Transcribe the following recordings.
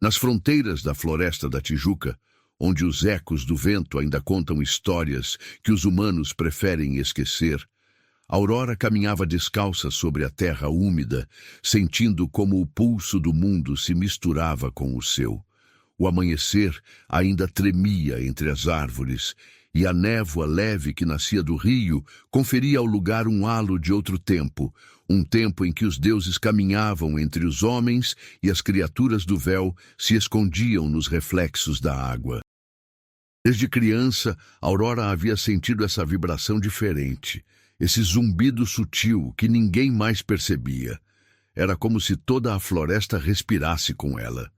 Nas fronteiras da Floresta da Tijuca, onde os ecos do vento ainda contam histórias que os humanos preferem esquecer, Aurora caminhava descalça sobre a terra úmida, sentindo como o pulso do mundo se misturava com o seu. O amanhecer ainda tremia entre as árvores, e a névoa leve que nascia do rio conferia ao lugar um halo de outro tempo, um tempo em que os deuses caminhavam entre os homens e as criaturas do véu se escondiam nos reflexos da água. Desde criança, Aurora havia sentido essa vibração diferente, esse zumbido sutil que ninguém mais percebia. Era como se toda a floresta respirasse com ela.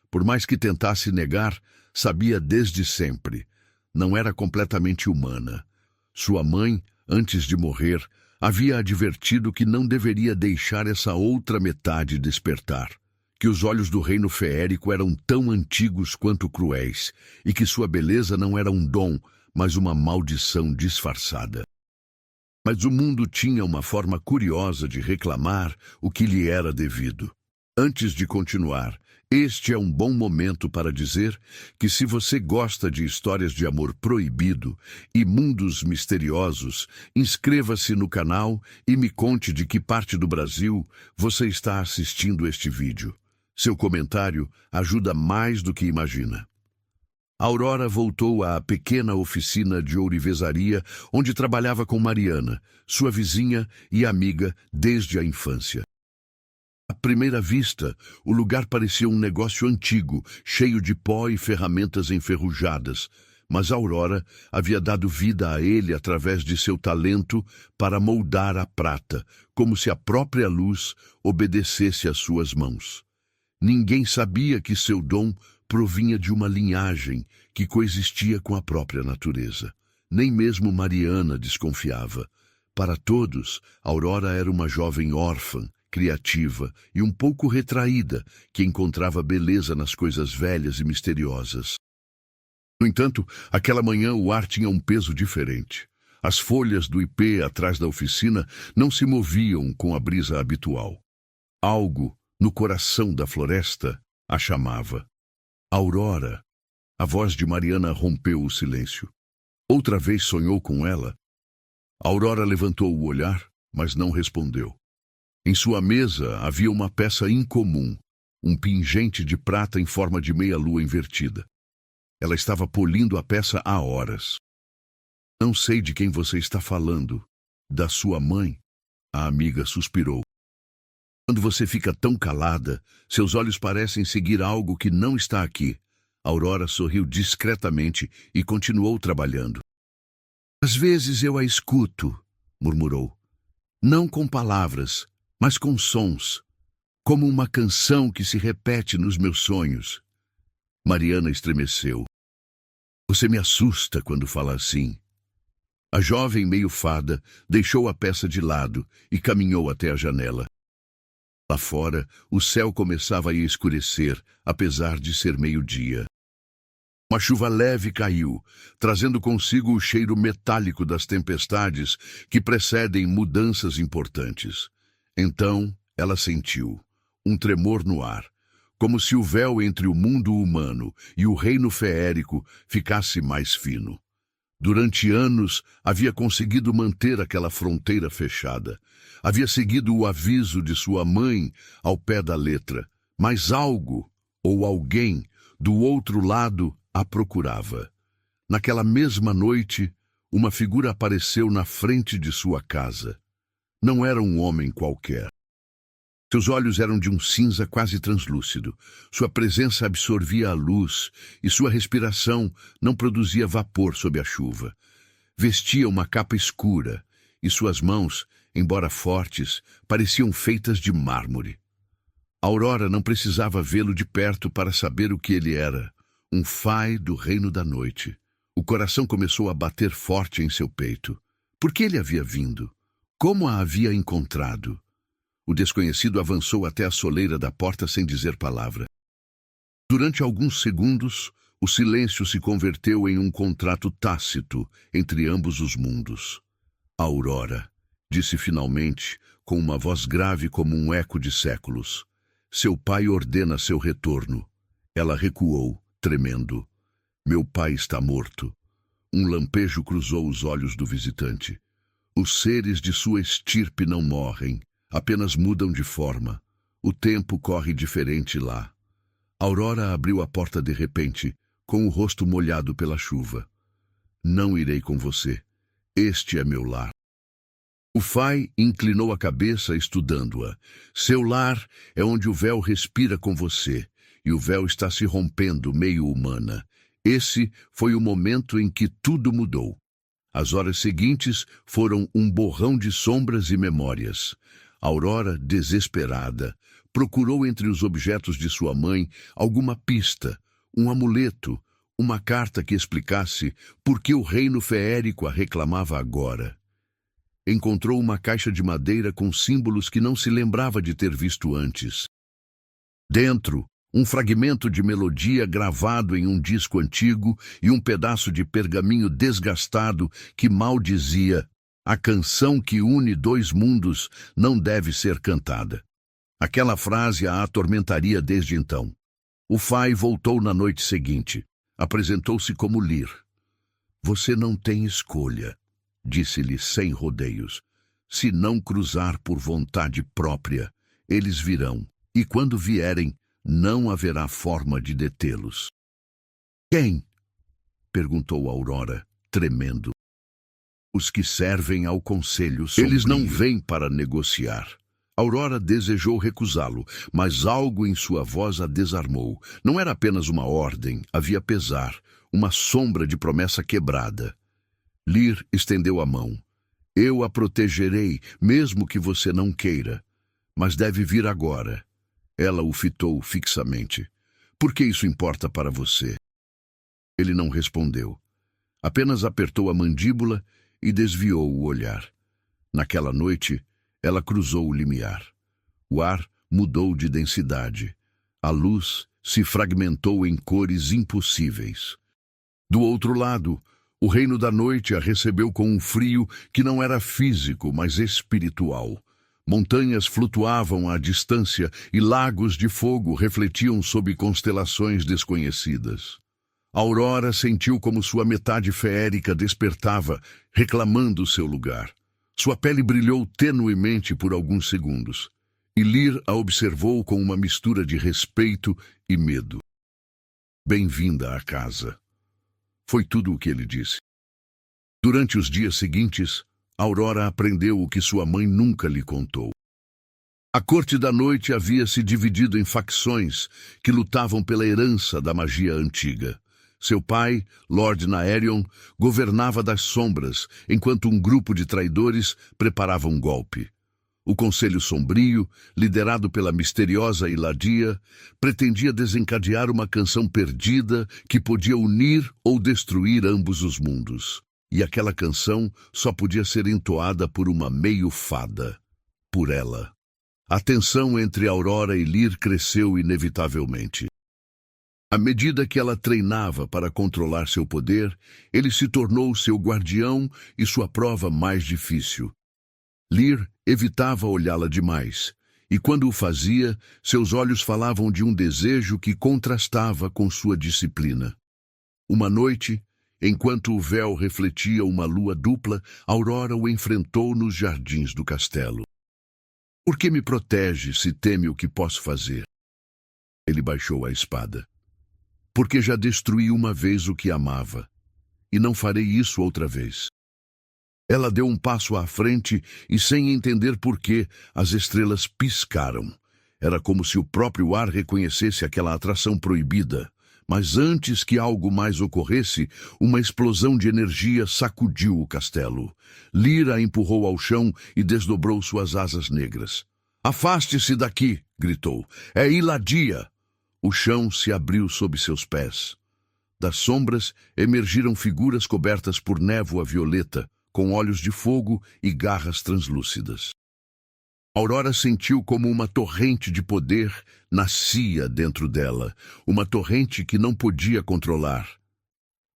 Por mais que tentasse negar, sabia desde sempre. Não era completamente humana. Sua mãe, antes de morrer, havia advertido que não deveria deixar essa outra metade despertar, que os olhos do reino feérico eram tão antigos quanto cruéis, e que sua beleza não era um dom, mas uma maldição disfarçada. Mas o mundo tinha uma forma curiosa de reclamar o que lhe era devido. Antes de continuar, este é um bom momento para dizer que se você gosta de histórias de amor proibido e mundos misteriosos, inscreva-se no canal e me conte de que parte do Brasil você está assistindo este vídeo. Seu comentário ajuda mais do que imagina. Aurora voltou à pequena oficina de ourivesaria onde trabalhava com Mariana, sua vizinha e amiga desde a infância. À primeira vista, o lugar parecia um negócio antigo, cheio de pó e ferramentas enferrujadas, mas Aurora havia dado vida a ele através de seu talento para moldar a prata, como se a própria luz obedecesse às suas mãos. Ninguém sabia que seu dom provinha de uma linhagem que coexistia com a própria natureza. Nem mesmo Mariana desconfiava. Para todos, Aurora era uma jovem órfã, criativa e um pouco retraída, que encontrava beleza nas coisas velhas e misteriosas. No entanto, aquela manhã o ar tinha um peso diferente. As folhas do ipê atrás da oficina não se moviam com a brisa habitual. Algo, no coração da floresta, a chamava. Aurora. A voz de Mariana rompeu o silêncio. Outra vez sonhou com ela? Aurora levantou o olhar, mas não respondeu. Em sua mesa havia uma peça incomum, um pingente de prata em forma de meia-lua invertida. Ela estava polindo a peça há horas. Não sei de quem você está falando. Da sua mãe? A amiga suspirou. Quando você fica tão calada, seus olhos parecem seguir algo que não está aqui. Aurora sorriu discretamente e continuou trabalhando. Às vezes eu a escuto, murmurou. Não com palavras, mas com sons, como uma canção que se repete nos meus sonhos. Mariana estremeceu. Você me assusta quando fala assim. A jovem meio-fada deixou a peça de lado e caminhou até a janela. Lá fora, o céu começava a escurecer, apesar de ser meio-dia. Uma chuva leve caiu, trazendo consigo o cheiro metálico das tempestades que precedem mudanças importantes. Então, ela sentiu um tremor no ar, como se o véu entre o mundo humano e o reino feérico ficasse mais fino. Durante anos, havia conseguido manter aquela fronteira fechada. Havia seguido o aviso de sua mãe ao pé da letra, mas algo, ou alguém, do outro lado a procurava. Naquela mesma noite, uma figura apareceu na frente de sua casa. Não era um homem qualquer. Seus olhos eram de um cinza quase translúcido. Sua presença absorvia a luz e sua respiração não produzia vapor sob a chuva. Vestia uma capa escura e suas mãos, embora fortes, pareciam feitas de mármore. Aurora não precisava vê-lo de perto para saber o que ele era. Um Fai do reino da noite. O coração começou a bater forte em seu peito. Por que ele havia vindo? Como a havia encontrado? O desconhecido avançou até a soleira da porta sem dizer palavra. Durante alguns segundos, o silêncio se converteu em um contrato tácito entre ambos os mundos. Aurora, disse finalmente, com uma voz grave como um eco de séculos. Seu pai ordena seu retorno. Ela recuou, tremendo. Meu pai está morto. Um lampejo cruzou os olhos do visitante. Os seres de sua estirpe não morrem, apenas mudam de forma. O tempo corre diferente lá. Aurora abriu a porta de repente, com o rosto molhado pela chuva. Não irei com você. Este é meu lar. O Fai inclinou a cabeça estudando-a. Seu lar é onde o véu respira com você, e o véu está se rompendo meio humana. Esse foi o momento em que tudo mudou. As horas seguintes foram um borrão de sombras e memórias. Aurora, desesperada, procurou entre os objetos de sua mãe alguma pista, um amuleto, uma carta que explicasse por que o reino feérico a reclamava agora. Encontrou uma caixa de madeira com símbolos que não se lembrava de ter visto antes. Dentro, um fragmento de melodia gravado em um disco antigo e um pedaço de pergaminho desgastado que maldizia: a canção que une dois mundos não deve ser cantada. Aquela frase a atormentaria desde então. O Fai voltou na noite seguinte. Apresentou-se como Lir. Você não tem escolha, disse-lhe sem rodeios. Se não cruzar por vontade própria, eles virão, e quando vierem, não haverá forma de detê-los. Quem? Perguntou Aurora, tremendo. Os que servem ao conselho sombrio. Eles não vêm para negociar. Aurora desejou recusá-lo, mas algo em sua voz a desarmou. Não era apenas uma ordem, havia pesar, uma sombra de promessa quebrada. Lir estendeu a mão. Eu a protegerei, mesmo que você não queira. Mas deve vir agora. Ela o fitou fixamente. Por que isso importa para você? Ele não respondeu. Apenas apertou a mandíbula e desviou o olhar. Naquela noite, ela cruzou o limiar. O ar mudou de densidade. A luz se fragmentou em cores impossíveis. Do outro lado, o reino da noite a recebeu com um frio que não era físico, mas espiritual. Montanhas flutuavam à distância e lagos de fogo refletiam sob constelações desconhecidas. Aurora sentiu como sua metade feérica despertava, reclamando seu lugar. Sua pele brilhou tenuemente por alguns segundos, e Lir a observou com uma mistura de respeito e medo. Bem-vinda à casa. Foi tudo o que ele disse. Durante os dias seguintes, Aurora aprendeu o que sua mãe nunca lhe contou. A corte da noite havia se dividido em facções que lutavam pela herança da magia antiga. Seu pai, Lord Naerion, governava das sombras, enquanto um grupo de traidores preparava um golpe. O Conselho Sombrio, liderado pela misteriosa Iladia, pretendia desencadear uma canção perdida que podia unir ou destruir ambos os mundos. E aquela canção só podia ser entoada por uma meio-fada, por ela. A tensão entre Aurora e Lir cresceu inevitavelmente. À medida que ela treinava para controlar seu poder, ele se tornou seu guardião e sua prova mais difícil. Lir evitava olhá-la demais, e quando o fazia, seus olhos falavam de um desejo que contrastava com sua disciplina. Uma noite, enquanto o véu refletia uma lua dupla, Aurora o enfrentou nos jardins do castelo. Por que me protege se teme o que posso fazer? Ele baixou a espada. Porque já destruí uma vez o que amava, e não farei isso outra vez. Ela deu um passo à frente e, sem entender por quê, as estrelas piscaram. Era como se o próprio ar reconhecesse aquela atração proibida. Mas antes que algo mais ocorresse, uma explosão de energia sacudiu o castelo. Lir a empurrou ao chão e desdobrou suas asas negras. "Afaste-se daqui!" gritou. "É Iladia!" O chão se abriu sob seus pés. Das sombras emergiram figuras cobertas por névoa violeta, com olhos de fogo e garras translúcidas. Aurora sentiu como uma torrente de poder nascia dentro dela, uma torrente que não podia controlar.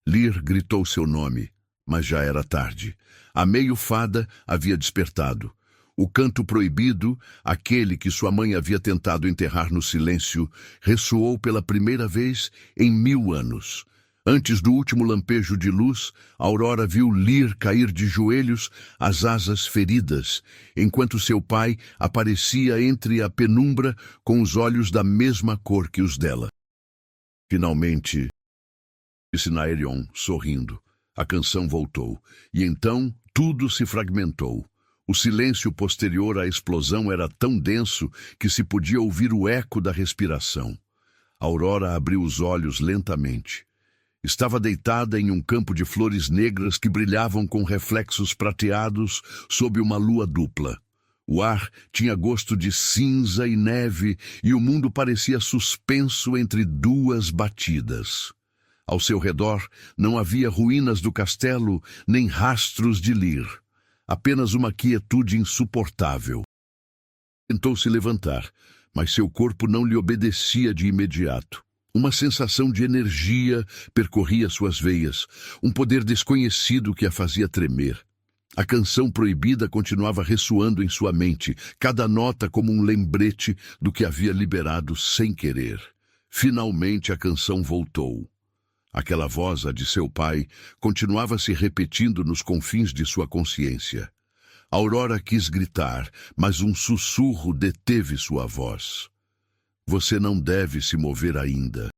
Lir gritou seu nome, mas já era tarde. A meio-fada havia despertado. O canto proibido, aquele que sua mãe havia tentado enterrar no silêncio, ressoou pela primeira vez em 1000 anos. Antes do último lampejo de luz, Aurora viu Lir cair de joelhos, as asas feridas, enquanto seu pai aparecia entre a penumbra com os olhos da mesma cor que os dela. Finalmente, disse Naerion, sorrindo. A canção voltou, e então tudo se fragmentou. O silêncio posterior à explosão era tão denso que se podia ouvir o eco da respiração. Aurora abriu os olhos lentamente. Estava deitada em um campo de flores negras que brilhavam com reflexos prateados sob uma lua dupla. O ar tinha gosto de cinza e neve e o mundo parecia suspenso entre duas batidas. Ao seu redor não havia ruínas do castelo nem rastros de Lir. Apenas uma quietude insuportável. Tentou se levantar, mas seu corpo não lhe obedecia de imediato. Uma sensação de energia percorria suas veias, um poder desconhecido que a fazia tremer. A canção proibida continuava ressoando em sua mente, cada nota como um lembrete do que havia liberado sem querer. Finalmente a canção voltou. Aquela voz, a de seu pai, continuava se repetindo nos confins de sua consciência. Aurora quis gritar, mas um sussurro deteve sua voz. Você não deve se mover ainda.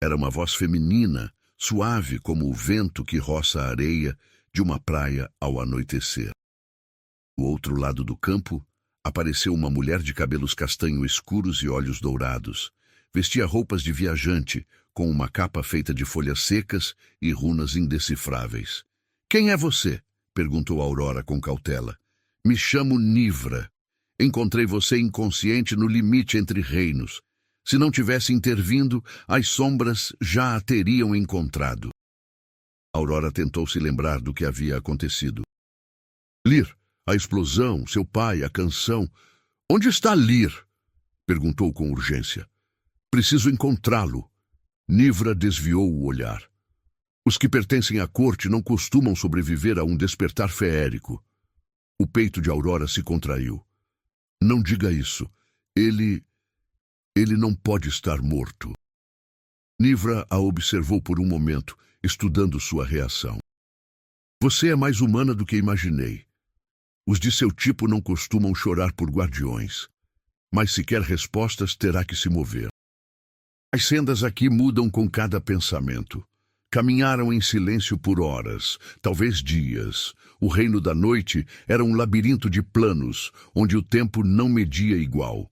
Era uma voz feminina, suave como o vento que roça a areia de uma praia ao anoitecer. Do outro lado do campo, apareceu uma mulher de cabelos castanho escuros e olhos dourados. Vestia roupas de viajante, com uma capa feita de folhas secas e runas indecifráveis. Quem é você? Perguntou Aurora com cautela. Me chamo Nivra. Encontrei você inconsciente no limite entre reinos. Se não tivesse intervindo, as sombras já a teriam encontrado. Aurora tentou se lembrar do que havia acontecido. Lir, a explosão, seu pai, a canção. Onde está Lir? Perguntou com urgência. Preciso encontrá-lo. Nivra desviou o olhar. Os que pertencem à corte não costumam sobreviver a um despertar feérico. O peito de Aurora se contraiu. Não diga isso. Ele não pode estar morto. Nivra a observou por um momento, estudando sua reação. Você é mais humana do que imaginei. Os de seu tipo não costumam chorar por guardiões. Mas se quer respostas, terá que se mover. As sendas aqui mudam com cada pensamento. Caminharam em silêncio por horas, talvez dias. O reino da noite era um labirinto de planos, onde o tempo não media igual.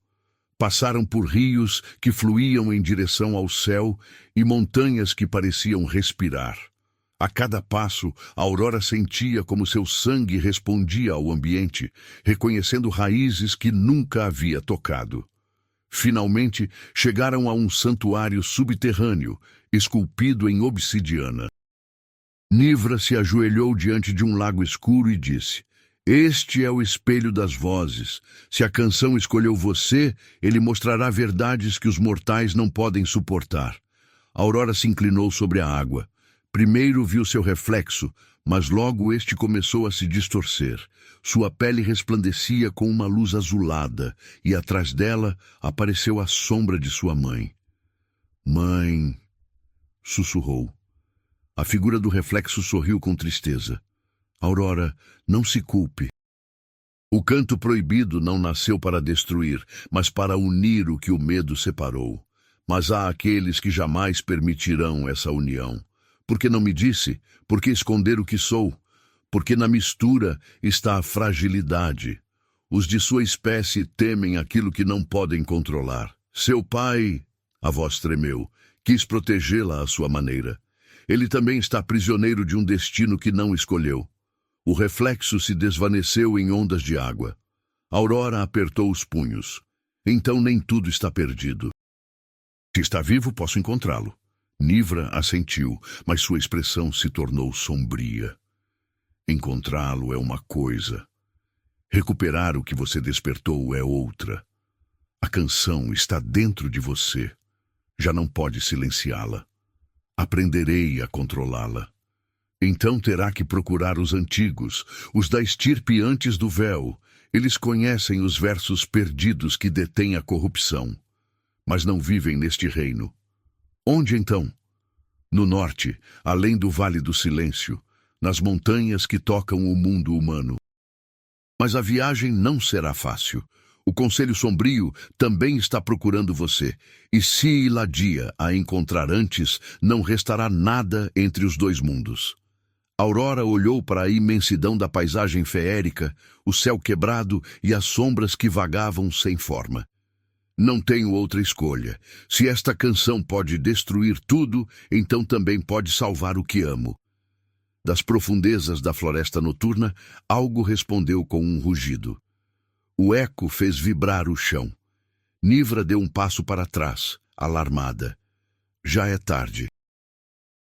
Passaram por rios que fluíam em direção ao céu e montanhas que pareciam respirar. A cada passo, a Aurora sentia como seu sangue respondia ao ambiente, reconhecendo raízes que nunca havia tocado. Finalmente, chegaram a um santuário subterrâneo, esculpido em obsidiana. Nivra se ajoelhou diante de um lago escuro e disse: Este é o espelho das vozes. Se a canção escolheu você, ele mostrará verdades que os mortais não podem suportar. A Aurora se inclinou sobre a água. Primeiro viu seu reflexo, mas logo este começou a se distorcer. Sua pele resplandecia com uma luz azulada, e atrás dela apareceu a sombra de sua mãe. Mãe, sussurrou. A figura do reflexo sorriu com tristeza. Aurora, não se culpe. O canto proibido não nasceu para destruir, mas para unir o que o medo separou. Mas há aqueles que jamais permitirão essa união. Por que não me disse? Por que esconder o que sou? Porque na mistura está a fragilidade. Os de sua espécie temem aquilo que não podem controlar. Seu pai, a voz tremeu, quis protegê-la à sua maneira. Ele também está prisioneiro de um destino que não escolheu. O reflexo se desvaneceu em ondas de água. Aurora apertou os punhos. Então nem tudo está perdido. Se está vivo, posso encontrá-lo. Nivra assentiu, mas sua expressão se tornou sombria. Encontrá-lo é uma coisa. Recuperar o que você despertou é outra. A canção está dentro de você. Já não pode silenciá-la. Aprenderei a controlá-la. Então terá que procurar os antigos, os da estirpe antes do véu. Eles conhecem os versos perdidos que detêm a corrupção, mas não vivem neste reino. Onde então? No norte, além do Vale do Silêncio, nas montanhas que tocam o mundo humano. Mas a viagem não será fácil. O Conselho Sombrio também está procurando você, e se Iladia a encontrar antes, não restará nada entre os dois mundos. Aurora olhou para a imensidão da paisagem feérica, o céu quebrado e as sombras que vagavam sem forma. Não tenho outra escolha. Se esta canção pode destruir tudo, então também pode salvar o que amo. Das profundezas da floresta noturna, algo respondeu com um rugido. O eco fez vibrar o chão. Nivra deu um passo para trás, alarmada. Já é tarde.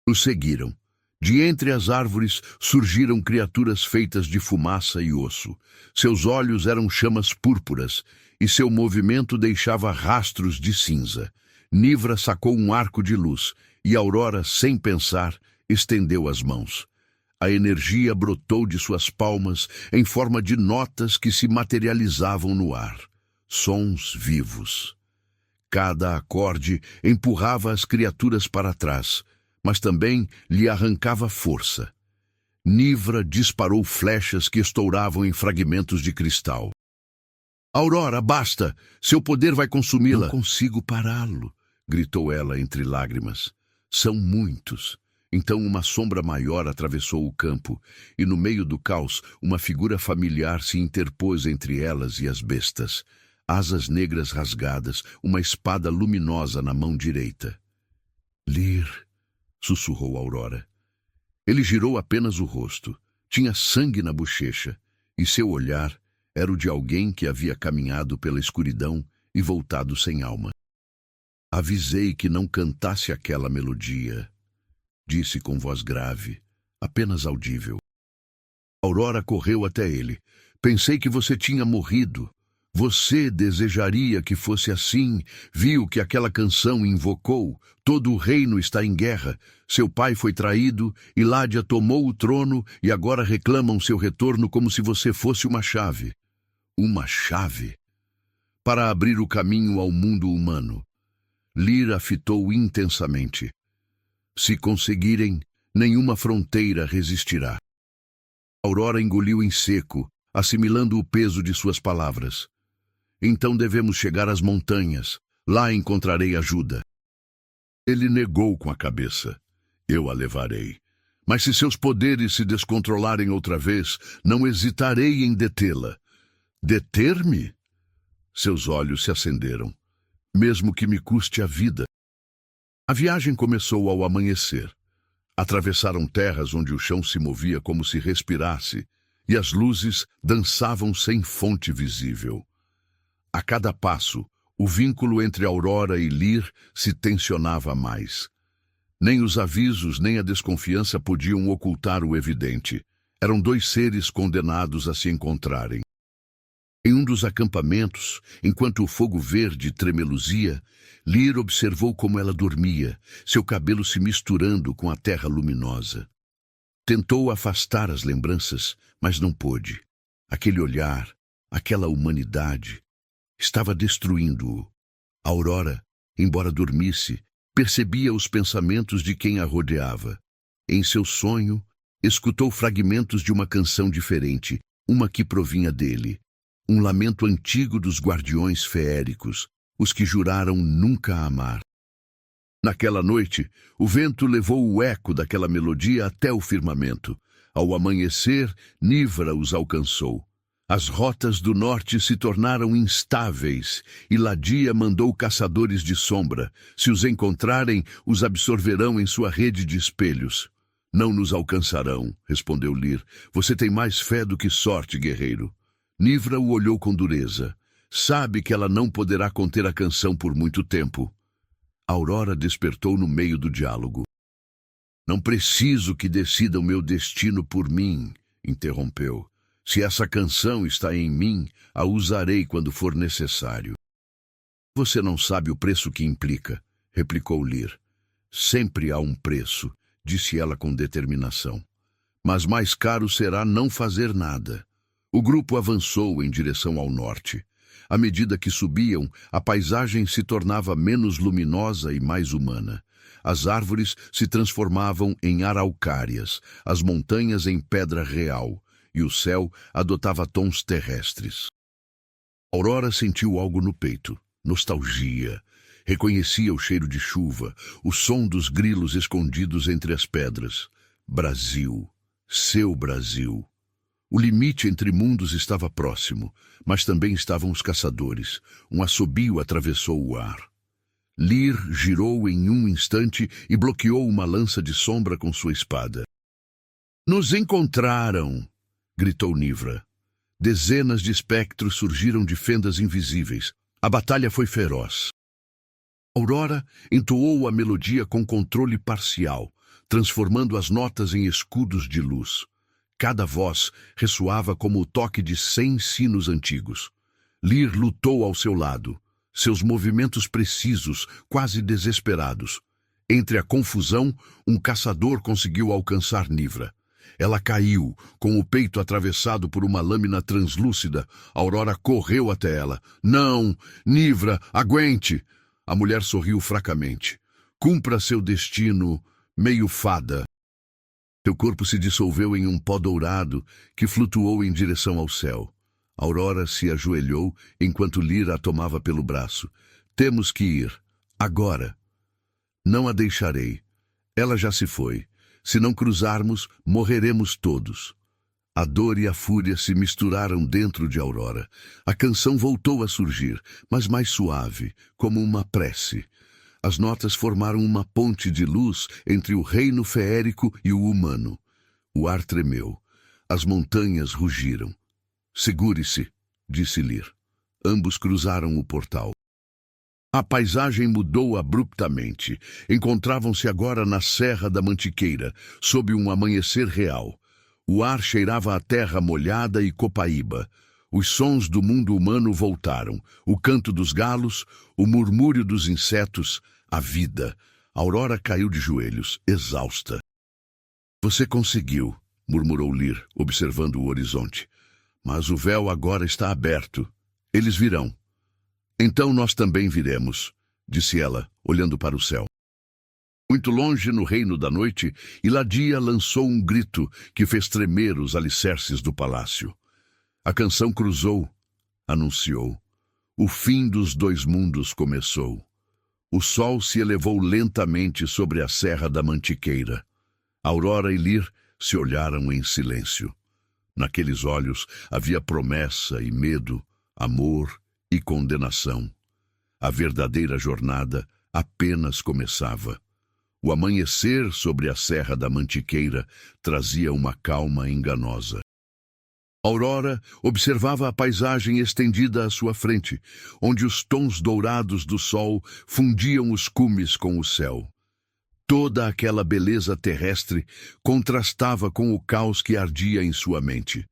Os seguiram. De entre as árvores surgiram criaturas feitas de fumaça e osso. Seus olhos eram chamas púrpuras, e seu movimento deixava rastros de cinza. Nivra sacou um arco de luz, e Aurora, sem pensar, estendeu as mãos. A energia brotou de suas palmas em forma de notas que se materializavam no ar. Sons vivos. Cada acorde empurrava as criaturas para trás, mas também lhe arrancava força. Nivra disparou flechas que estouravam em fragmentos de cristal. Aurora, basta! Seu poder vai consumi-la. Não consigo pará-lo, gritou ela entre lágrimas. São muitos. Então uma sombra maior atravessou o campo, e no meio do caos, uma figura familiar se interpôs entre elas e as bestas. Asas negras rasgadas, uma espada luminosa na mão direita. Lir, sussurrou Aurora. Ele girou apenas o rosto. Tinha sangue na bochecha, e seu olhar era o de alguém que havia caminhado pela escuridão e voltado sem alma. Avisei que não cantasse aquela melodia, disse com voz grave, apenas audível. Aurora correu até ele. Pensei que você tinha morrido. Você desejaria que fosse assim. Viu que aquela canção invocou. Todo o reino está em guerra. Seu pai foi traído, Iladia tomou o trono e agora reclamam seu retorno como se você fosse uma chave. Uma chave? Para abrir o caminho ao mundo humano. Lir a fitou intensamente. Se conseguirem, nenhuma fronteira resistirá. Aurora engoliu em seco, assimilando o peso de suas palavras. Então devemos chegar às montanhas. Lá encontrarei ajuda. Ele negou com a cabeça. Eu a levarei. Mas se seus poderes se descontrolarem outra vez, não hesitarei em detê-la. Deter-me? Seus olhos se acenderam. Mesmo que me custe a vida. A viagem começou ao amanhecer. Atravessaram terras onde o chão se movia como se respirasse, e as luzes dançavam sem fonte visível. A cada passo, o vínculo entre Aurora e Lir se tensionava mais. Nem os avisos nem a desconfiança podiam ocultar o evidente. Eram dois seres condenados a se encontrarem. Em um dos acampamentos, enquanto o fogo verde tremeluzia, Lir observou como ela dormia, seu cabelo se misturando com a terra luminosa. Tentou afastar as lembranças, mas não pôde. Aquele olhar, aquela humanidade, estava destruindo-o. Aurora, embora dormisse, percebia os pensamentos de quem a rodeava. Em seu sonho, escutou fragmentos de uma canção diferente, uma que provinha dele. Um lamento antigo dos guardiões feéricos, os que juraram nunca amar. Naquela noite, o vento levou o eco daquela melodia até o firmamento. Ao amanhecer, Nivra os alcançou. As rotas do norte se tornaram instáveis, e Iladia mandou caçadores de sombra. Se os encontrarem, os absorverão em sua rede de espelhos. Não nos alcançarão, respondeu Lir. Você tem mais fé do que sorte, guerreiro. Nivra o olhou com dureza. Sabe que ela não poderá conter a canção por muito tempo. Aurora despertou no meio do diálogo. Não preciso que decida o meu destino por mim, interrompeu. Se essa canção está em mim, a usarei quando for necessário. Você não sabe o preço que implica, replicou Lir. Sempre há um preço, disse ela com determinação. mas mais caro será não fazer nada. O grupo avançou em direção ao norte. À medida que subiam, a paisagem se tornava menos luminosa e mais humana. As árvores se transformavam em araucárias, as montanhas em pedra real, e o céu adotava tons terrestres. Aurora sentiu algo no peito, nostalgia. Reconhecia o cheiro de chuva, o som dos grilos escondidos entre as pedras. Brasil, seu Brasil. O limite entre mundos estava próximo, mas também estavam os caçadores. Um assobio atravessou o ar. Lir girou em um instante e bloqueou uma lança de sombra com sua espada. "Nos encontraram!" gritou Nivra. Dezenas de espectros surgiram de fendas invisíveis. A batalha foi feroz. Aurora entoou a melodia com controle parcial, transformando as notas em escudos de luz. Cada voz ressoava como o toque de 100 sinos antigos. Lir lutou ao seu lado, seus movimentos precisos, quase desesperados. Entre a confusão, um caçador conseguiu alcançar Nivra. Ela caiu, com o peito atravessado por uma lâmina translúcida. Aurora correu até ela. "Não! Nivra, aguente!" A mulher sorriu fracamente. "Cumpra seu destino, meio fada." Seu corpo se dissolveu em um pó dourado que flutuou em direção ao céu. Aurora se ajoelhou enquanto Lir a tomava pelo braço. "Temos que ir. Agora." "Não a deixarei. Ela já se foi. Se não cruzarmos, morreremos todos." A dor e a fúria se misturaram dentro de Aurora. A canção voltou a surgir, mas mais suave, como uma prece. As notas formaram uma ponte de luz entre o reino feérico e o humano. O ar tremeu. As montanhas rugiram. "Segure-se", disse Lir. Ambos cruzaram o portal. A paisagem mudou abruptamente. Encontravam-se agora na Serra da Mantiqueira, sob um amanhecer real. O ar cheirava a terra molhada e copaíba. Os sons do mundo humano voltaram. O canto dos galos, o murmúrio dos insetos, a vida. Aurora caiu de joelhos, exausta. "Você conseguiu", murmurou Lir, observando o horizonte. "Mas o véu agora está aberto. Eles virão." "Então nós também viremos", disse ela, olhando para o céu. Muito longe no reino da noite, Iladia lançou um grito que fez tremer os alicerces do palácio. A canção cruzou, anunciou. O fim dos dois mundos começou. O sol se elevou lentamente sobre a Serra da Mantiqueira. Aurora e Lir se olharam em silêncio. Naqueles olhos havia promessa e medo, amor e condenação. A verdadeira jornada apenas começava. O amanhecer sobre a Serra da Mantiqueira trazia uma calma enganosa. Aurora observava a paisagem estendida à sua frente, onde os tons dourados do sol fundiam os cumes com o céu. Toda aquela beleza terrestre contrastava com o caos que ardia em sua mente.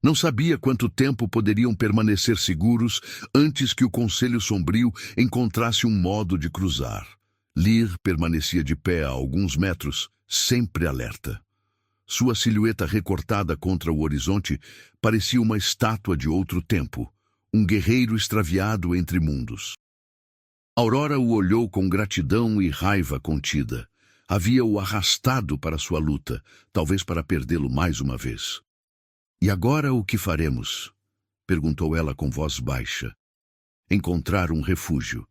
Não sabia quanto tempo poderiam permanecer seguros antes que o Conselho Sombrio encontrasse um modo de cruzar. Lir permanecia de pé a alguns metros, sempre alerta. Sua silhueta recortada contra o horizonte parecia uma estátua de outro tempo, um guerreiro extraviado entre mundos. Aurora o olhou com gratidão e raiva contida. Havia-o arrastado para sua luta, talvez para perdê-lo mais uma vez. "E agora o que faremos?" perguntou ela com voz baixa. "Encontrar um refúgio.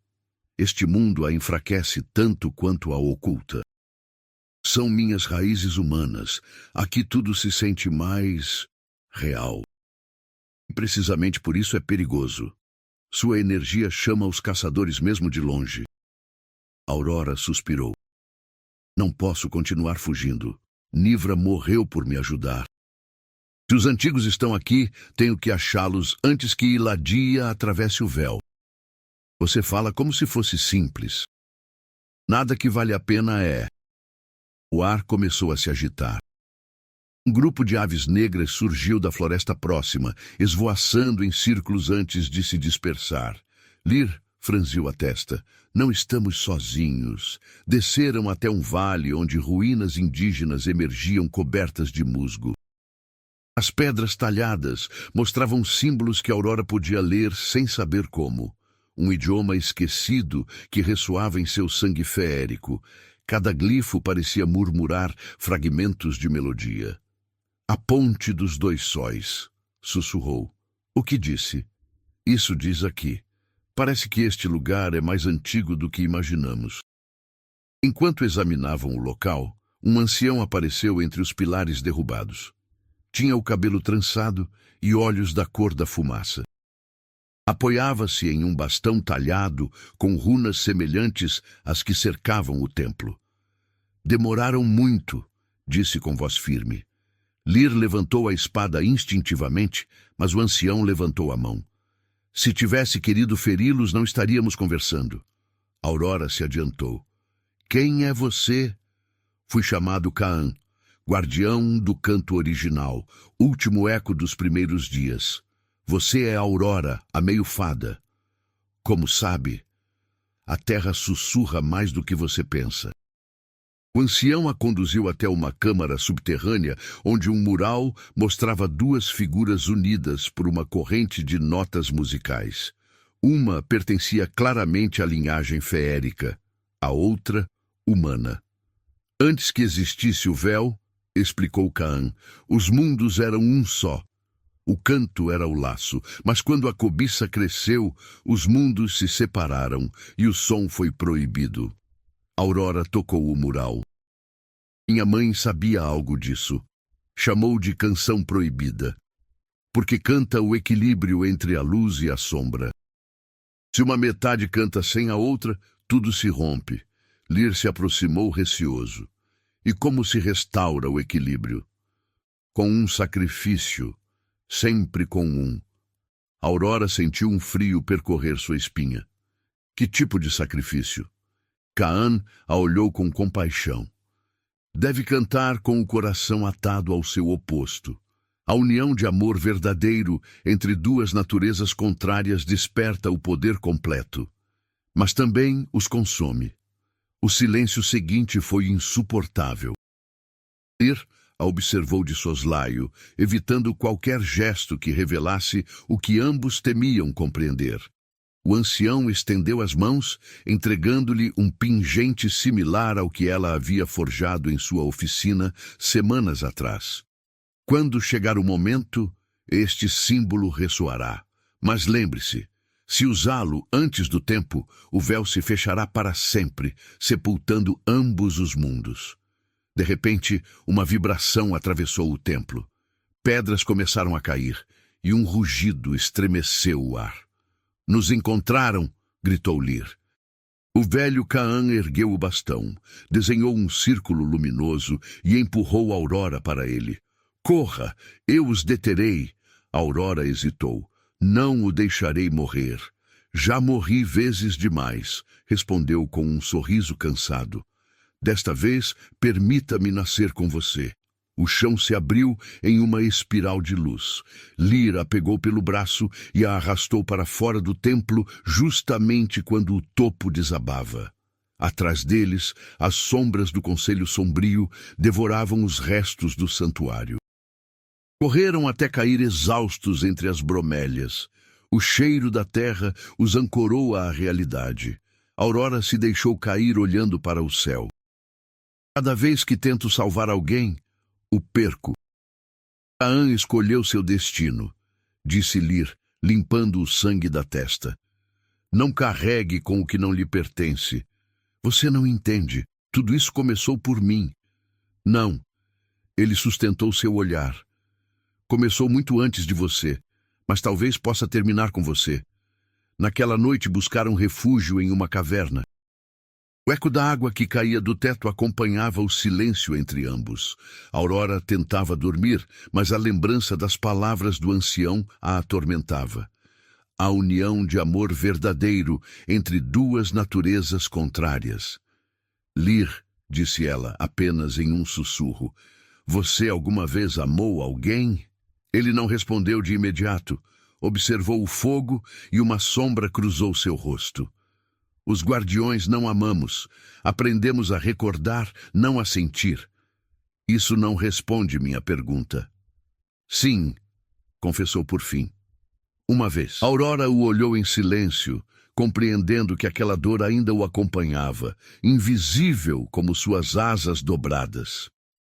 Este mundo a enfraquece tanto quanto a oculta. São minhas raízes humanas. Aqui tudo se sente mais real. E precisamente por isso é perigoso. Sua energia chama os caçadores mesmo de longe." Aurora suspirou. "Não posso continuar fugindo. Nivra morreu por me ajudar. Se os antigos estão aqui, tenho que achá-los antes que Iladia atravesse o véu." "Você fala como se fosse simples. Nada que vale a pena é." O ar começou a se agitar. Um grupo de aves negras surgiu da floresta próxima, esvoaçando em círculos antes de se dispersar. Lir franziu a testa. não estamos sozinhos. Desceram até um vale onde ruínas indígenas emergiam cobertas de musgo. As pedras talhadas mostravam símbolos que Aurora podia ler sem saber como. Um idioma esquecido que ressoava em seu sangue feérico. Cada glifo parecia murmurar fragmentos de melodia. A ponte dos dois sóis, sussurrou. O que disse? Isso diz aqui. Parece que este lugar é mais antigo do que imaginamos. Enquanto examinavam o local, um ancião apareceu entre os pilares derrubados. Tinha o cabelo trançado e olhos da cor da fumaça. Apoiava-se em um bastão talhado com runas semelhantes às que cercavam o templo. Demoraram muito, disse com voz firme. Lir levantou a espada instintivamente, mas o ancião levantou a mão. Se tivesse querido feri-los, não estaríamos conversando. Aurora se adiantou. Quem é você? Fui chamado Kaan, guardião do canto original, último eco dos primeiros dias. Você é Aurora, a meio-fada. Como sabe, a terra sussurra mais do que você pensa. O ancião a conduziu até uma câmara subterrânea, onde um mural mostrava duas figuras unidas por uma corrente de notas musicais. Uma pertencia claramente à linhagem feérica, a outra, humana. Antes que existisse o véu, explicou Kaan, os mundos eram um só. O canto era o laço, mas quando a cobiça cresceu, os mundos se separaram e o som foi proibido. Aurora tocou o mural. Minha mãe sabia algo disso. Chamou de canção proibida, porque canta o equilíbrio entre a luz e a sombra. Se uma metade canta sem a outra, tudo se rompe. Lir se aproximou receoso. E como se restaura o equilíbrio? Com um sacrifício, sempre com um. Aurora sentiu um frio percorrer sua espinha. Que tipo de sacrifício? Kaan a olhou com compaixão. Deve cantar com o coração atado ao seu oposto. A união de amor verdadeiro entre duas naturezas contrárias desperta o poder completo, mas também os consome. O silêncio seguinte foi insuportável. Lir a observou de soslaio, evitando qualquer gesto que revelasse o que ambos temiam compreender. O ancião estendeu as mãos, entregando-lhe um pingente similar ao que ela havia forjado em sua oficina semanas atrás. Quando chegar o momento, este símbolo ressoará. Mas lembre-se, se usá-lo antes do tempo, o véu se fechará para sempre, sepultando ambos os mundos. De repente, uma vibração atravessou o templo. Pedras começaram a cair, e um rugido estremeceu o ar. Nos encontraram, gritou Lir. O velho Kaan ergueu o bastão, desenhou um círculo luminoso e empurrou Aurora para ele. Corra, eu os deterei. Aurora hesitou. Não o deixarei morrer. Já morri vezes demais, respondeu com um sorriso cansado. Desta vez, permita-me nascer com você. O chão se abriu em uma espiral de luz. Lir a pegou pelo braço e a arrastou para fora do templo justamente quando o topo desabava. Atrás deles, as sombras do Conselho Sombrio devoravam os restos do santuário. Correram até cair exaustos entre as bromélias. O cheiro da terra os ancorou à realidade. Aurora se deixou cair olhando para o céu. Cada vez que tento salvar alguém, o perco. Kaan escolheu seu destino, disse Lir, limpando o sangue da testa. Não carregue com o que não lhe pertence. Você não entende. Tudo isso começou por mim. Não. Ele sustentou seu olhar. Começou muito antes de você, mas talvez possa terminar com você. Naquela noite buscaram refúgio em uma caverna. O eco da água que caía do teto acompanhava o silêncio entre ambos. Aurora tentava dormir, mas a lembrança das palavras do ancião a atormentava. A união de amor verdadeiro entre duas naturezas contrárias. Lir, disse ela, apenas em um sussurro, você alguma vez amou alguém? Ele não respondeu de imediato. Observou o fogo e uma sombra cruzou seu rosto. Os guardiões não amamos. Aprendemos a recordar, não a sentir. Isso não responde minha pergunta. Sim, confessou por fim. Uma vez. Aurora o olhou em silêncio, compreendendo que aquela dor ainda o acompanhava, invisível como suas asas dobradas.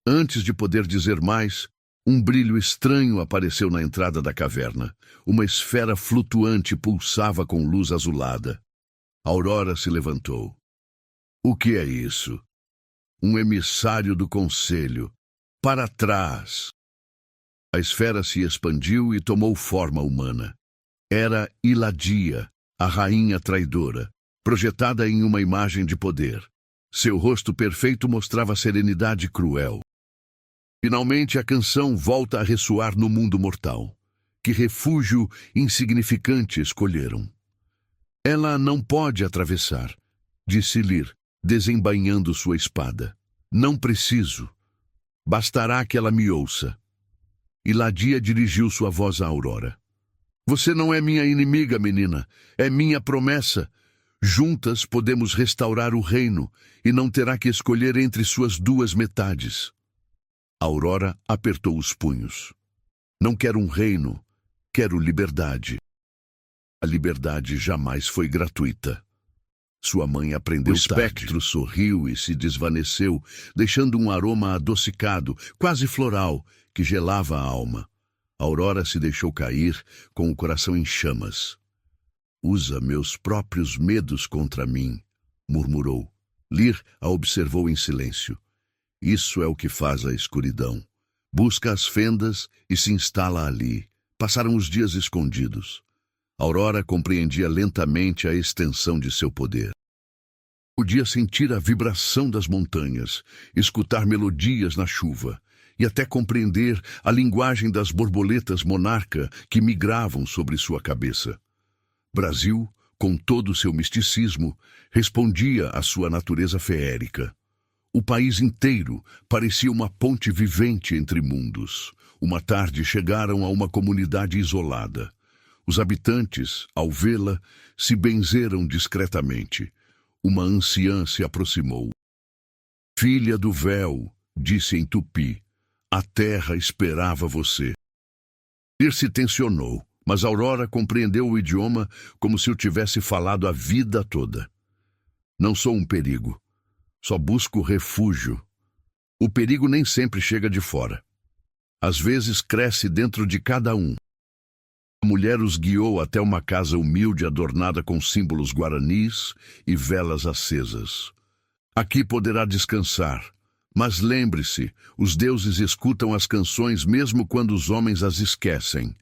Antes de poder dizer mais, um brilho estranho apareceu na entrada da caverna. Uma esfera flutuante pulsava com luz azulada. Aurora se levantou. O que é isso? Um emissário do conselho. Para trás! A esfera se expandiu e tomou forma humana. Era Iladia, a rainha traidora, projetada em uma imagem de poder. Seu rosto perfeito mostrava serenidade cruel. Finalmente a canção volta a ressoar no mundo mortal. Que refúgio insignificante escolheram. Ela não pode atravessar, disse Lir, desembainhando sua espada. Não preciso. Bastará que ela me ouça. Iladia dirigiu sua voz a Aurora. Você não é minha inimiga, menina. É minha promessa. Juntas podemos restaurar o reino e não terá que escolher entre suas duas metades. Aurora apertou os punhos. Não quero um reino, quero liberdade. A liberdade jamais foi gratuita. Sua mãe aprendeu tarde. O espectro sorriu e se desvaneceu, deixando um aroma adocicado, quase floral, que gelava a alma. Aurora se deixou cair, com o coração em chamas. Usa meus próprios medos contra mim, murmurou. Lir a observou em silêncio. Isso é o que faz a escuridão. Busca as fendas e se instala ali. Passaram os dias escondidos. Aurora compreendia lentamente a extensão de seu poder. Podia sentir a vibração das montanhas, escutar melodias na chuva, e até compreender a linguagem das borboletas monarca que migravam sobre sua cabeça. Brasil, com todo o seu misticismo, respondia à sua natureza feérica. O país inteiro parecia uma ponte vivente entre mundos. Uma tarde chegaram a uma comunidade isolada. Os habitantes, ao vê-la, se benzeram discretamente. Uma anciã se aproximou. Filha do véu, disse em tupi, a terra esperava você. Lir se tensionou, mas Aurora compreendeu o idioma como se o tivesse falado a vida toda. Não sou um perigo. Só busco refúgio. O perigo nem sempre chega de fora. Às vezes cresce dentro de cada um. A mulher os guiou até uma casa humilde adornada com símbolos guaranis e velas acesas. Aqui poderá descansar, mas lembre-se, os deuses escutam as canções mesmo quando os homens as esquecem.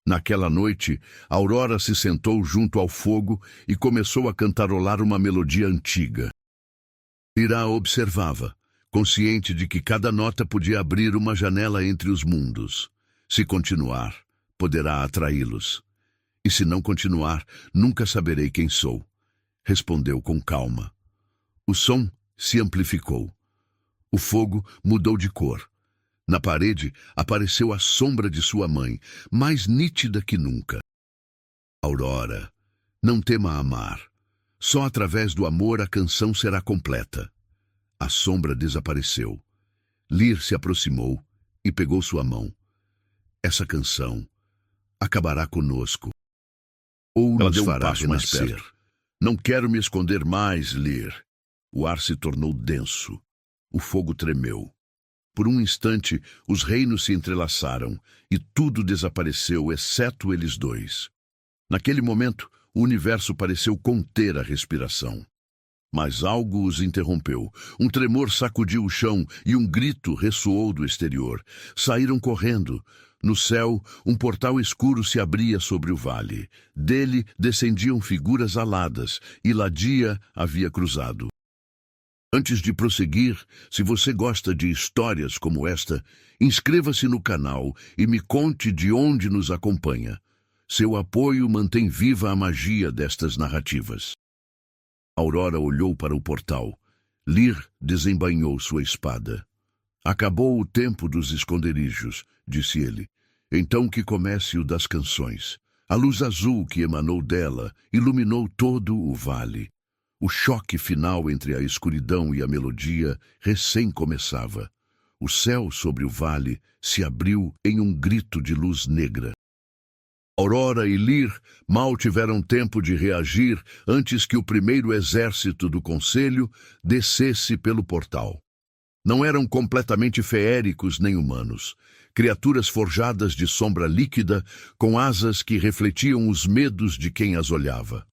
Naquela noite, Aurora se sentou junto ao fogo e começou a cantarolar uma melodia antiga. Lir a observava, consciente de que cada nota podia abrir uma janela entre os mundos. Se continuar, poderá atraí-los. E se não continuar, nunca saberei quem sou. Respondeu com calma. O som se amplificou. O fogo mudou de cor. Na parede apareceu a sombra de sua mãe, mais nítida que nunca. Aurora, não tema amar. Só através do amor a canção será completa. A sombra desapareceu. Lir se aproximou e pegou sua mão. Essa canção acabará conosco. Ou nos fará renascer. Não quero me esconder mais, Lir. O ar se tornou denso. O fogo tremeu. Por um instante, os reinos se entrelaçaram e tudo desapareceu, exceto eles dois. Naquele momento, o universo pareceu conter a respiração. Mas algo os interrompeu. Um tremor sacudiu o chão e um grito ressoou do exterior. Saíram correndo. No céu, um portal escuro se abria sobre o vale. Dele descendiam figuras aladas. Iladia havia cruzado. Antes de prosseguir, se você gosta de histórias como esta, inscreva-se no canal e me conte de onde nos acompanha. Seu apoio mantém viva a magia destas narrativas. Aurora olhou para o portal. Lir desembainhou sua espada. Acabou o tempo dos esconderijos, disse ele. Então que comece o das canções. A luz azul que emanou dela iluminou todo o vale. O choque final entre a escuridão e a melodia recém começava. O céu sobre o vale se abriu em um grito de luz negra. Aurora e Lir mal tiveram tempo de reagir antes que o primeiro exército do conselho descesse pelo portal. Não eram completamente feéricos nem humanos. Criaturas forjadas de sombra líquida, com asas que refletiam os medos de quem as olhava.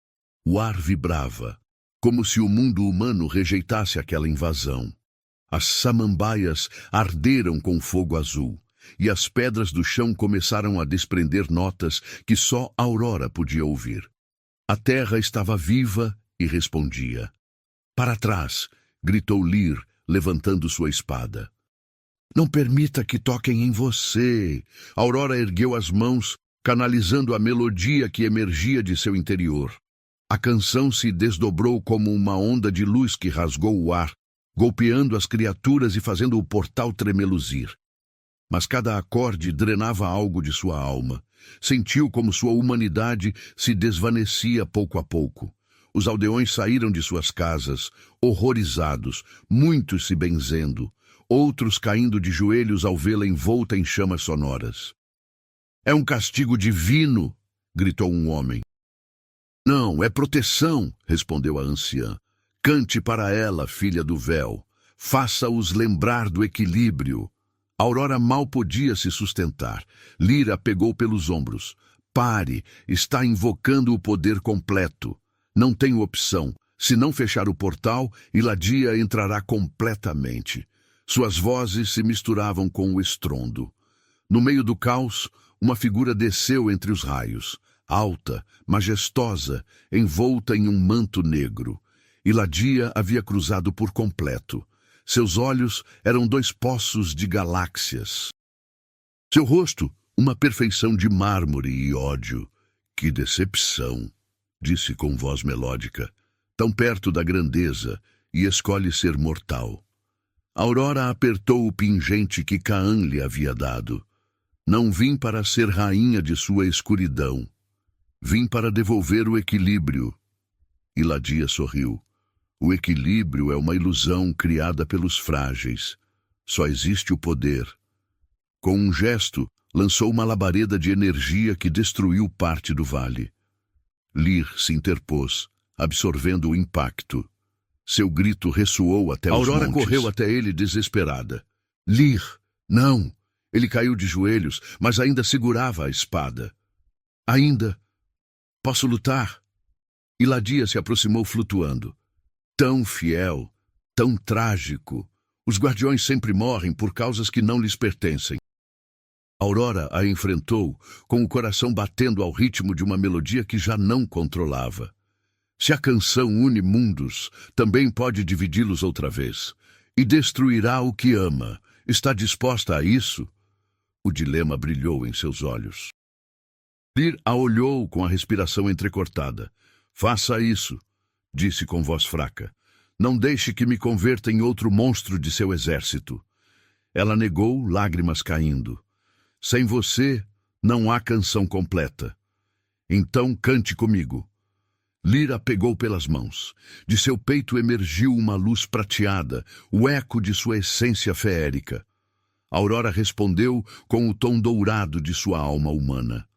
O ar vibrava, como se o mundo humano rejeitasse aquela invasão. As samambaias arderam com fogo azul, e as pedras do chão começaram a desprender notas que só Aurora podia ouvir. A terra estava viva e respondia. "Para trás!" gritou Lir, levantando sua espada. "Não permita que toquem em você!" Aurora ergueu as mãos, canalizando a melodia que emergia de seu interior. A canção se desdobrou como uma onda de luz que rasgou o ar, golpeando as criaturas e fazendo o portal tremeluzir. Mas cada acorde drenava algo de sua alma. Sentiu como sua humanidade se desvanecia pouco a pouco. Os aldeões saíram de suas casas, horrorizados, muitos se benzendo, outros caindo de joelhos ao vê-la envolta em chamas sonoras. "É um castigo divino!" gritou um homem. "Não, é proteção!" respondeu a anciã. "Cante para ela, filha do véu. Faça-os lembrar do equilíbrio." Aurora mal podia se sustentar. Lir a pegou pelos ombros. "Pare, está invocando o poder completo. Não tenho opção. Se não fechar o portal, Iladia entrará completamente." Suas vozes se misturavam com o estrondo. No meio do caos, uma figura desceu entre os raios. Alta, majestosa, envolta em um manto negro. Iladia havia cruzado por completo. Seus olhos eram 2 poços de galáxias. Seu rosto, uma perfeição de mármore e ódio. "Que decepção!" disse com voz melódica. "Tão perto da grandeza, e escolhe ser mortal." Aurora apertou o pingente que Caã lhe havia dado. "Não vim para ser rainha de sua escuridão. Vim para devolver o equilíbrio." Iladia sorriu. "O equilíbrio é uma ilusão criada pelos frágeis. Só existe o poder." Com um gesto, lançou uma labareda de energia que destruiu parte do vale. Lir se interpôs, absorvendo o impacto. Seu grito ressoou até os montes. Aurora correu até ele desesperada. "Lir, não!" Ele caiu de joelhos, mas ainda segurava a espada. "Ainda posso lutar?" Iladia se aproximou flutuando. "Tão fiel, tão trágico. Os guardiões sempre morrem por causas que não lhes pertencem." Aurora a enfrentou, com o coração batendo ao ritmo de uma melodia que já não controlava. Se a canção une mundos, também pode dividi-los outra vez. E destruirá o que ama. Está disposta a isso? O dilema brilhou em seus olhos. Lir a olhou com a respiração entrecortada. "Faça isso", disse com voz fraca. "Não deixe que me converta em outro monstro de seu exército." Ela negou, lágrimas caindo. "Sem você, não há canção completa. Então cante comigo." Lir a pegou pelas mãos. De seu peito emergiu uma luz prateada, o eco de sua essência feérica. Aurora respondeu com o tom dourado de sua alma humana.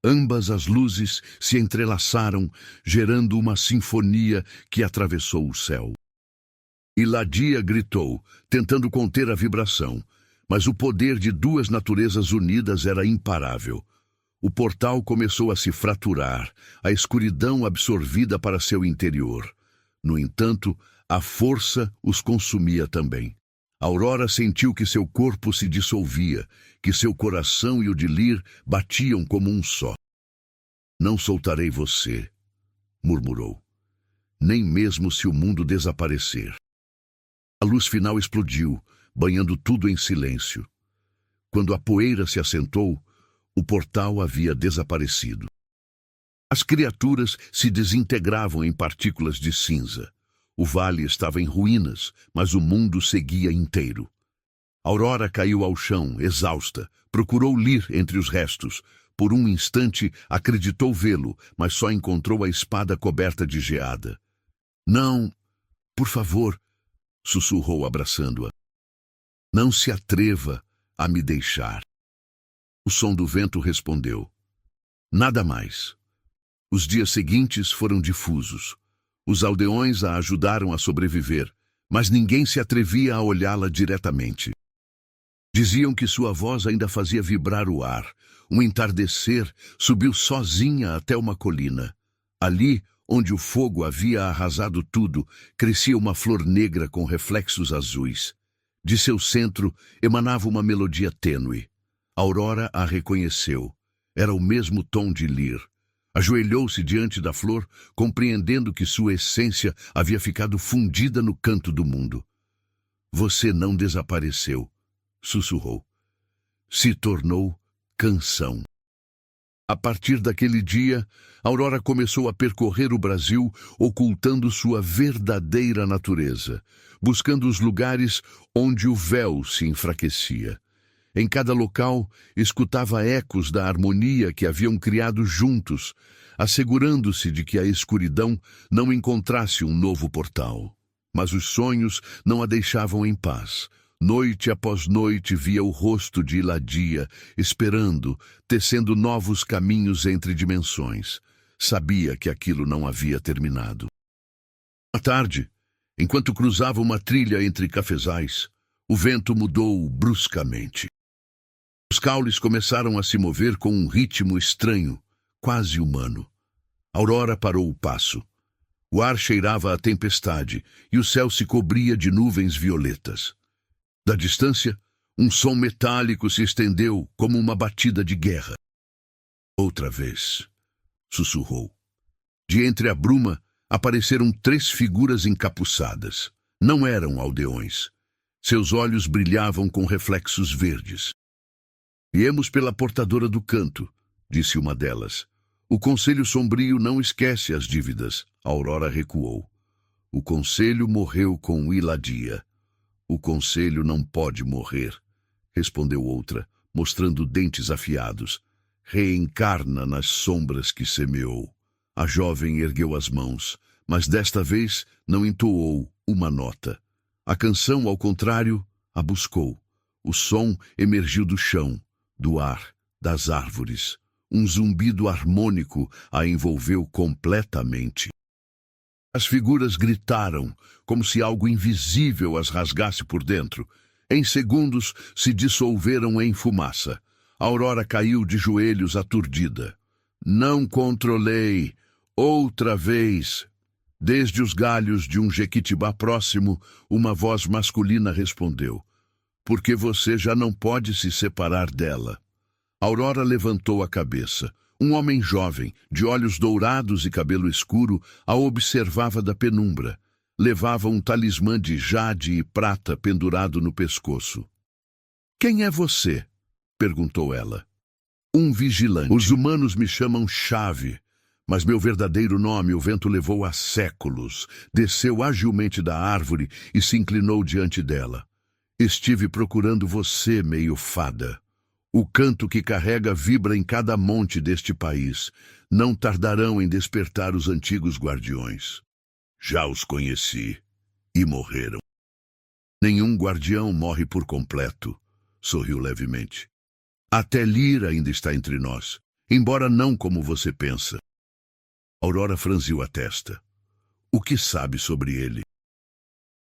Ambas as luzes se entrelaçaram, gerando uma sinfonia que atravessou o céu. Iladia gritou, tentando conter a vibração, mas o poder de 2 naturezas unidas era imparável. O portal começou a se fraturar, a escuridão absorvida para seu interior. No entanto, a força os consumia também. Aurora sentiu que seu corpo se dissolvia, que seu coração e o de Lir batiam como um só. "Não soltarei você", murmurou, "nem mesmo se o mundo desaparecer." A luz final explodiu, banhando tudo em silêncio. Quando a poeira se assentou, o portal havia desaparecido. As criaturas se desintegravam em partículas de cinza. O vale estava em ruínas, mas o mundo seguia inteiro. Aurora caiu ao chão, exausta. Procurou Lir entre os restos. Por um instante acreditou vê-lo, mas só encontrou a espada coberta de geada. Não, por favor, sussurrou abraçando-a. Não se atreva a me deixar. O som do vento respondeu. Nada mais. Os dias seguintes foram difusos. Os aldeões a ajudaram a sobreviver, mas ninguém se atrevia a olhá-la diretamente. Diziam que sua voz ainda fazia vibrar o ar. Um entardecer, subiu sozinha até uma colina. Ali, onde o fogo havia arrasado tudo, crescia uma flor negra com reflexos azuis. De seu centro emanava uma melodia tênue. Aurora a reconheceu. Era o mesmo tom de Lir. Ajoelhou-se diante da flor, compreendendo que sua essência havia ficado fundida no canto do mundo. Você não desapareceu, sussurrou. Se tornou canção. A partir daquele dia, Aurora começou a percorrer o Brasil, ocultando sua verdadeira natureza, buscando os lugares onde o véu se enfraquecia. Em cada local, escutava ecos da harmonia que haviam criado juntos, assegurando-se de que a escuridão não encontrasse um novo portal. Mas os sonhos não a deixavam em paz. Noite após noite via o rosto de Iladia, esperando, tecendo novos caminhos entre dimensões. Sabia que aquilo não havia terminado. À tarde, enquanto cruzava uma trilha entre cafezais, o vento mudou bruscamente. Os caules começaram a se mover com um ritmo estranho, quase humano. Aurora parou o passo. O ar cheirava a tempestade e o céu se cobria de nuvens violetas. Da distância, um som metálico se estendeu como uma batida de guerra. Outra vez, sussurrou. De entre a bruma, apareceram 3 figuras encapuçadas. Não eram aldeões. Seus olhos brilhavam com reflexos verdes. Viemos pela portadora do canto, disse uma delas. O Conselho Sombrio não esquece as dívidas. Aurora recuou. O Conselho morreu com Iladia. O Conselho não pode morrer, respondeu outra, mostrando dentes afiados. Reencarna nas sombras que semeou. A jovem ergueu as mãos, mas desta vez não entoou uma nota. A canção, ao contrário, a buscou. O som emergiu do chão, do ar, das árvores. Um zumbido harmônico a envolveu completamente. As figuras gritaram, como se algo invisível as rasgasse por dentro. Em segundos, se dissolveram em fumaça. Aurora caiu de joelhos aturdida. Não controlei. Outra vez. Desde os galhos de um jequitibá próximo, uma voz masculina respondeu. Porque você já não pode se separar dela. Aurora levantou a cabeça. Um homem jovem, de olhos dourados e cabelo escuro, a observava da penumbra. Levava um talismã de jade e prata pendurado no pescoço. Quem é você? Perguntou ela. Um vigilante. Os humanos me chamam Chave, mas meu verdadeiro nome o vento levou há séculos. Desceu agilmente da árvore e se inclinou diante dela. Estive procurando você, meio fada. O canto que carrega vibra em cada monte deste país. Não tardarão em despertar os antigos guardiões. Já os conheci e morreram. Nenhum guardião morre por completo, sorriu levemente. Até Lir ainda está entre nós, embora não como você pensa. Aurora franziu a testa. O que sabe sobre ele?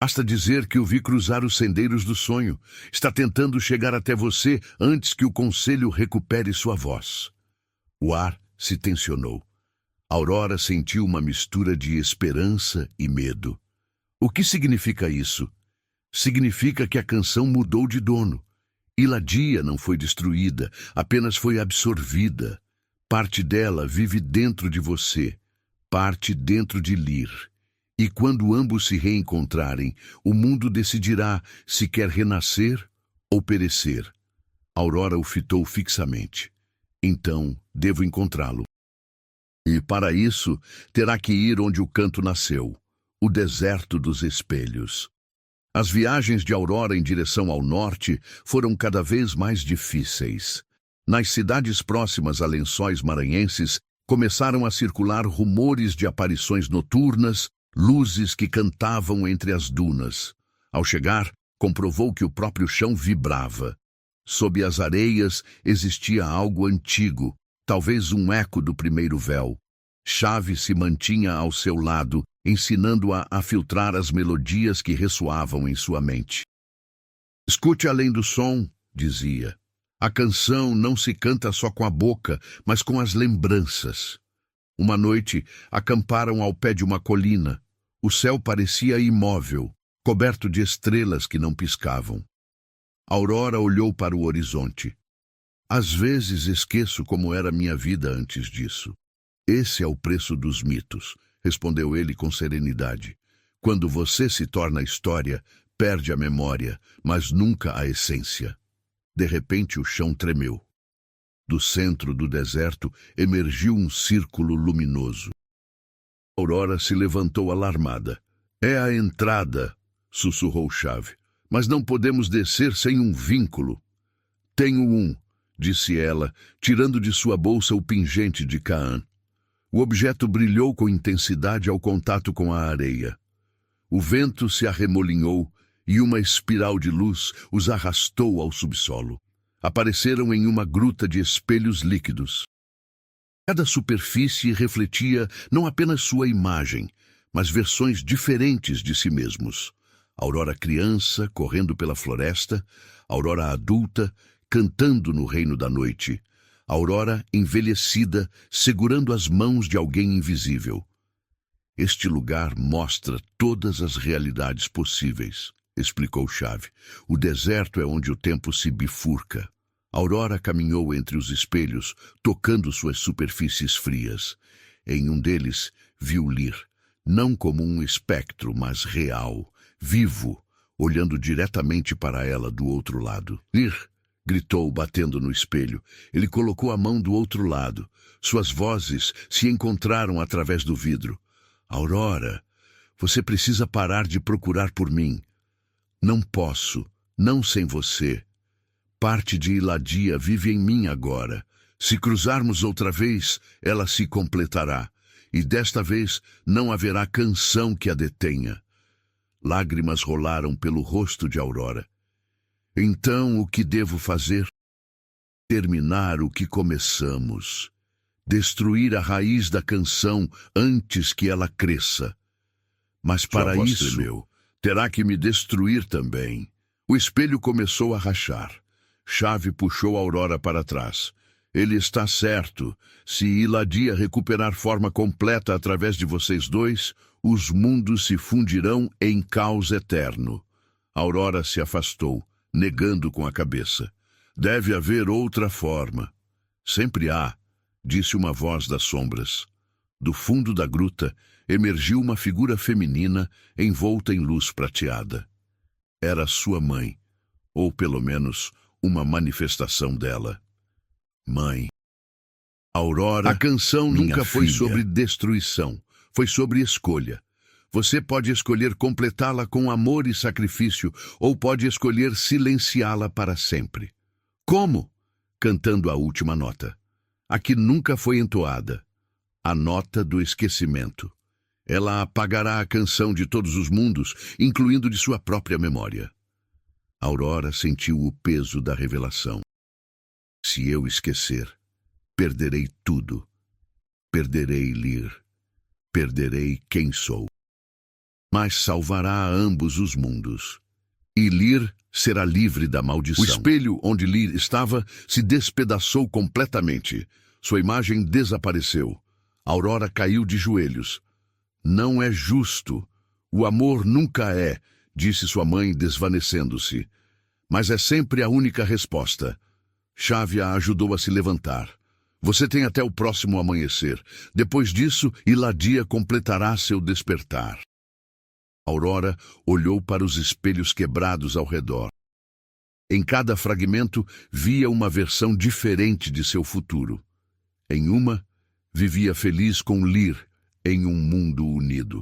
Basta dizer que o vi cruzar os sendeiros do sonho. Está tentando chegar até você antes que o conselho recupere sua voz. O ar se tensionou. Aurora sentiu uma mistura de esperança e medo. O que significa isso? Significa que a canção mudou de dono. Iladia não foi destruída, apenas foi absorvida. Parte dela vive dentro de você, parte dentro de Lir. E quando ambos se reencontrarem, o mundo decidirá se quer renascer ou perecer. Aurora o fitou fixamente. Então, devo encontrá-lo. E, para isso, terá que ir onde o canto nasceu, o deserto dos espelhos. As viagens de Aurora em direção ao norte foram cada vez mais difíceis. Nas cidades próximas a lençóis maranhenses, começaram a circular rumores de aparições noturnas, luzes que cantavam entre as dunas. Ao chegar, comprovou que o próprio chão vibrava. Sob as areias existia algo antigo, talvez um eco do primeiro véu. Chave se mantinha ao seu lado, ensinando-a a filtrar as melodias que ressoavam em sua mente. Escute além do som, dizia. A canção não se canta só com a boca, mas com as lembranças. Uma noite, acamparam ao pé de uma colina. O céu parecia imóvel, coberto de estrelas que não piscavam. Aurora olhou para o horizonte. Às vezes esqueço como era minha vida antes disso. Esse é o preço dos mitos, respondeu ele com serenidade. Quando você se torna história, perde a memória, mas nunca a essência. De repente o chão tremeu. Do centro do deserto emergiu um círculo luminoso. Aurora se levantou alarmada. É a entrada, sussurrou Chave. Mas não podemos descer sem um vínculo. Tenho um, disse ela, tirando de sua bolsa o pingente de Caan. O objeto brilhou com intensidade ao contato com a areia. O vento se arremolinhou e uma espiral de luz os arrastou ao subsolo. Apareceram em uma gruta de espelhos líquidos. Cada superfície refletia não apenas sua imagem, mas versões diferentes de si mesmos. Aurora criança, correndo pela floresta, Aurora adulta, cantando no reino da noite, Aurora envelhecida, segurando as mãos de alguém invisível. Este lugar mostra todas as realidades possíveis, explicou Chave. O deserto é onde o tempo se bifurca. Aurora caminhou entre os espelhos, tocando suas superfícies frias. Em um deles, viu Lir, não como um espectro, mas real, vivo, olhando diretamente para ela do outro lado. Lir, gritou, batendo no espelho. Ele colocou a mão do outro lado. Suas vozes se encontraram através do vidro. Aurora, você precisa parar de procurar por mim. Não posso, não sem você. Parte de Iladia vive em mim agora. Se cruzarmos outra vez, ela se completará. E desta vez não haverá canção que a detenha. Lágrimas rolaram pelo rosto de Aurora. Então, o que devo fazer? Terminar o que começamos. Destruir a raiz da canção antes que ela cresça. Mas para isso, terá que me destruir também. O espelho começou a rachar. Chave puxou Aurora para trás. Ele está certo. Se Iladia recuperar forma completa através de vocês dois, os mundos se fundirão em caos eterno. Aurora se afastou, negando com a cabeça. Deve haver outra forma. Sempre há, disse uma voz das sombras. Do fundo da gruta emergiu uma figura feminina envolta em luz prateada. Era sua mãe, ou pelo menos uma manifestação dela. Mãe. Aurora, a canção nunca foi sobre destruição, foi sobre escolha. Você pode escolher completá-la com amor e sacrifício, ou pode escolher silenciá-la para sempre. Como? Cantando a última nota. A que nunca foi entoada. A nota do esquecimento. Ela apagará a canção de todos os mundos, incluindo de sua própria memória. Aurora sentiu o peso da revelação. Se eu esquecer, perderei tudo. Perderei Lir. Perderei quem sou. Mas salvará a ambos os mundos. E Lir será livre da maldição. O espelho onde Lir estava se despedaçou completamente. Sua imagem desapareceu. Aurora caiu de joelhos. Não é justo. O amor nunca é, disse sua mãe, desvanecendo-se. Mas é sempre a única resposta. Chave a ajudou a se levantar. Você tem até o próximo amanhecer. Depois disso, Iladia completará seu despertar. Aurora olhou para os espelhos quebrados ao redor. Em cada fragmento, via uma versão diferente de seu futuro. Em uma, vivia feliz com Lir, em um mundo unido.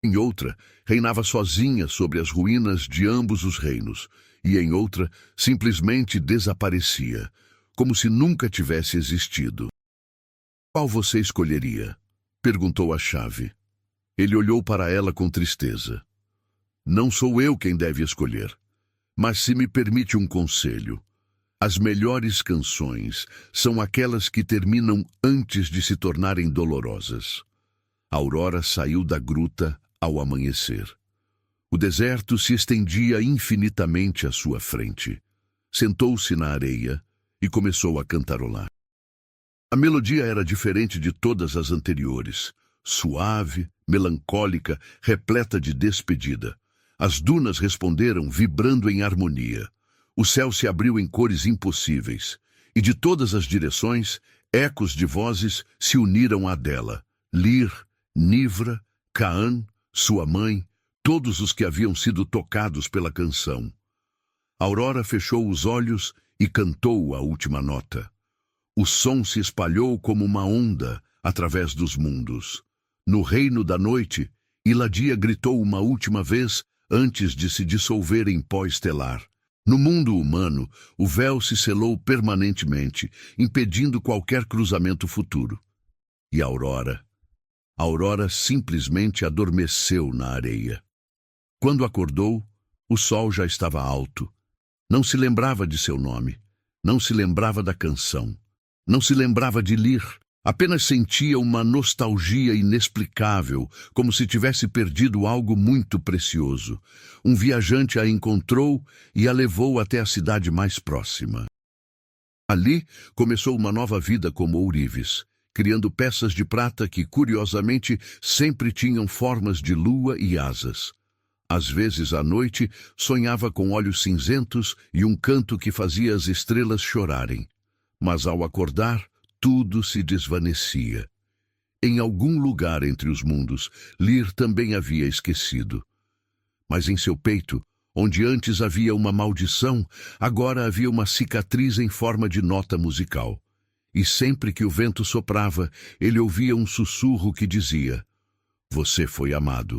Em outra, reinava sozinha sobre as ruínas de ambos os reinos, e em outra, simplesmente desaparecia, como se nunca tivesse existido. Qual você escolheria? Perguntou a Chave. Ele olhou para ela com tristeza. Não sou eu quem deve escolher, mas se me permite um conselho. As melhores canções são aquelas que terminam antes de se tornarem dolorosas. Aurora saiu da gruta ao amanhecer. O deserto se estendia infinitamente à sua frente. Sentou-se na areia e começou a cantarolar. A melodia era diferente de todas as anteriores, suave, melancólica, repleta de despedida. As dunas responderam, vibrando em harmonia. O céu se abriu em cores impossíveis, e de todas as direções, ecos de vozes se uniram à dela. Lir, Nivra, Caã, sua mãe, todos os que haviam sido tocados pela canção. Aurora fechou os olhos e cantou a última nota. O som se espalhou como uma onda através dos mundos. No reino da noite, Iladia gritou uma última vez antes de se dissolver em pó estelar. No mundo humano, o véu se selou permanentemente, impedindo qualquer cruzamento futuro. E Aurora simplesmente adormeceu na areia. Quando acordou, o sol já estava alto. Não se lembrava de seu nome, não se lembrava da canção, não se lembrava de Lir. Apenas sentia uma nostalgia inexplicável, como se tivesse perdido algo muito precioso. Um viajante a encontrou e a levou até a cidade mais próxima. Ali começou uma nova vida como ourives, criando peças de prata que, curiosamente, sempre tinham formas de lua e asas. Às vezes, à noite, sonhava com olhos cinzentos e um canto que fazia as estrelas chorarem. Mas, ao acordar, tudo se desvanecia. Em algum lugar entre os mundos, Lir também havia esquecido. Mas em seu peito, onde antes havia uma maldição, agora havia uma cicatriz em forma de nota musical. E sempre que o vento soprava, ele ouvia um sussurro que dizia: "Você foi amado."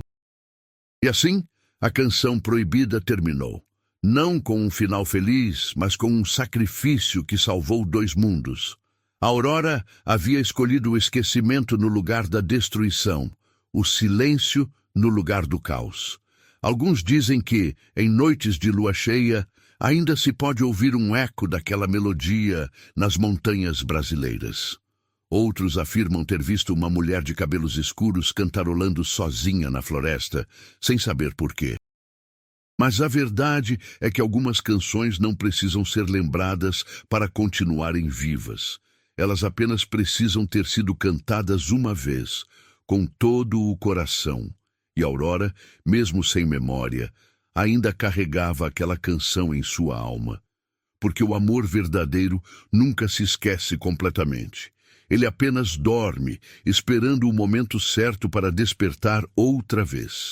E assim, a canção proibida terminou. Não com um final feliz, mas com um sacrifício que salvou 2 mundos. A Aurora havia escolhido o esquecimento no lugar da destruição, o silêncio no lugar do caos. Alguns dizem que, em noites de lua cheia, ainda se pode ouvir um eco daquela melodia nas montanhas brasileiras. Outros afirmam ter visto uma mulher de cabelos escuros cantarolando sozinha na floresta, sem saber por quê. Mas a verdade é que algumas canções não precisam ser lembradas para continuarem vivas. Elas apenas precisam ter sido cantadas uma vez, com todo o coração. E Aurora, mesmo sem memória, ainda carregava aquela canção em sua alma. Porque o amor verdadeiro nunca se esquece completamente. Ele apenas dorme, esperando o momento certo para despertar outra vez.